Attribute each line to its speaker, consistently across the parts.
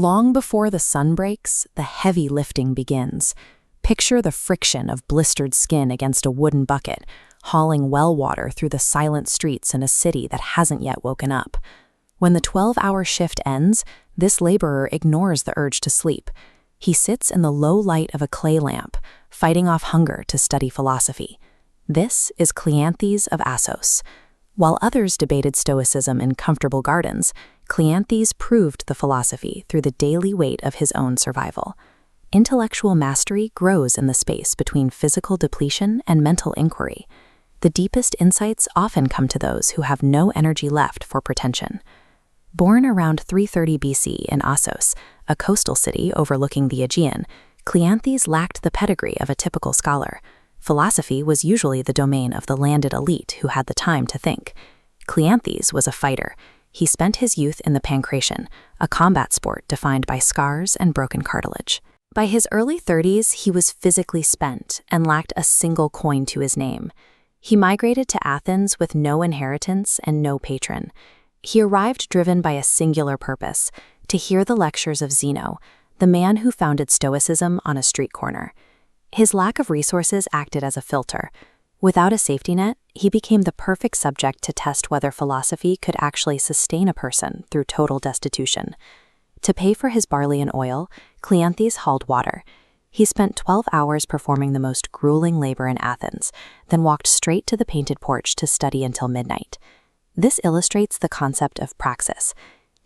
Speaker 1: Long before the sun breaks, the heavy lifting begins. Picture the friction of blistered skin against a wooden bucket, hauling well water through the silent streets in a city that hasn't yet woken up. When the 12-hour shift ends, this laborer ignores the urge to sleep. He sits in the low light of a clay lamp, fighting off hunger to study philosophy. This is Cleanthes of Assos. While others debated Stoicism in comfortable gardens, Cleanthes proved the philosophy through the daily weight of his own survival. Intellectual mastery grows in the space between physical depletion and mental inquiry. The deepest insights often come to those who have no energy left for pretension. Born around 330 BC in Assos, a coastal city overlooking the Aegean, Cleanthes lacked the pedigree of a typical scholar. Philosophy was usually the domain of the landed elite who had the time to think. Cleanthes was a fighter. He spent his youth in the pancration, a combat sport defined by scars and broken cartilage. By his early 30s, he was physically spent and lacked a single coin to his name. He migrated to Athens with no inheritance and no patron. He arrived driven by a singular purpose: to hear the lectures of Zeno, the man who founded Stoicism on a street corner. His lack of resources acted as a filter. Without a safety net, he became the perfect subject to test whether philosophy could actually sustain a person through total destitution. To pay for his barley and oil, Cleanthes hauled water. He spent 12 hours performing the most grueling labor in Athens, then walked straight to the painted porch to study until midnight. This illustrates the concept of praxis.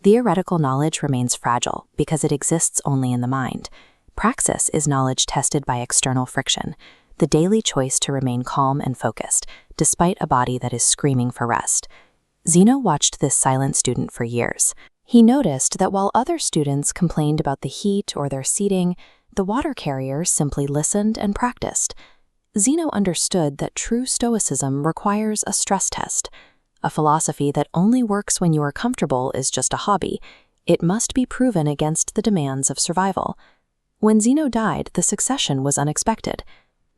Speaker 1: Theoretical knowledge remains fragile because it exists only in the mind. Praxis is knowledge tested by external friction, the daily choice to remain calm and focused, despite a body that is screaming for rest. Zeno watched this silent student for years. He noticed that while other students complained about the heat or their seating, the water carriers simply listened and practiced. Zeno understood that true Stoicism requires a stress test. A philosophy that only works when you are comfortable is just a hobby. It must be proven against the demands of survival. When Zeno died, the succession was unexpected.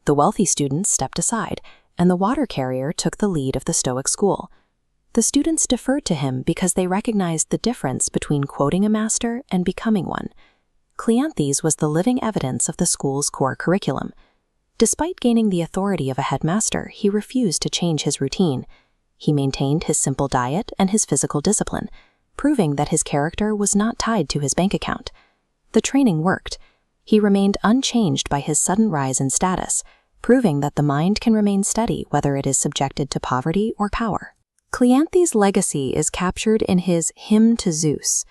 Speaker 1: The wealthy students stepped aside, and the water carrier took the lead of the Stoic school. The students deferred to him because they recognized the difference between quoting a master and becoming one. Cleanthes was the living evidence of the school's core curriculum. Despite gaining the authority of a headmaster, he refused to change his routine. He maintained his simple diet and his physical discipline, proving that his character was not tied to his bank account. The training worked. He remained unchanged by his sudden rise in status, proving that the mind can remain steady whether it is subjected to poverty or power. Cleanthes' legacy is captured in his Hymn to Zeus.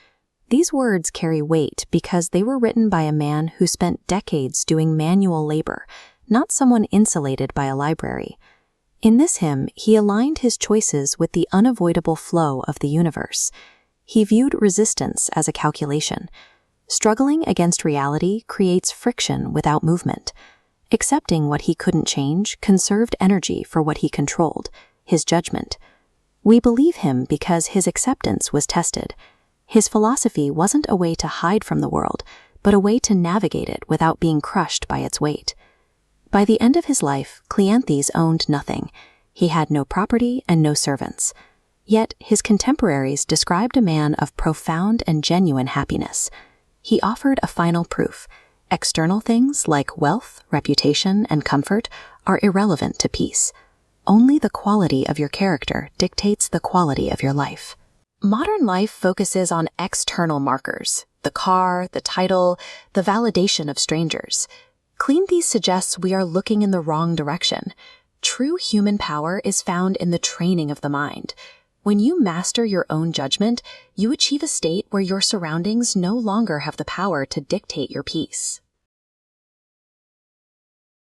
Speaker 1: These words carry weight because they were written by a man who spent decades doing manual labor, not someone insulated by a library. In this hymn, he aligned his choices with the unavoidable flow of the universe. He viewed resistance as a calculation. Struggling against reality creates friction without movement. Accepting what he couldn't change conserved energy for what he controlled, his judgment. We believe him because his acceptance was tested. His philosophy wasn't a way to hide from the world, but a way to navigate it without being crushed by its weight. By the end of his life, Cleanthes owned nothing. He had no property and no servants. Yet his contemporaries described a man of profound and genuine happiness. He offered a final proof. External things like wealth, reputation, and comfort are irrelevant to peace. Only the quality of your character dictates the quality of your life. Modern life focuses on external markers: the car, the title, the validation of strangers. Cleanthes suggests we are looking in the wrong direction. True human power is found in the training of the mind. When you master your own judgment, you achieve a state where your surroundings no longer have the power to dictate your peace.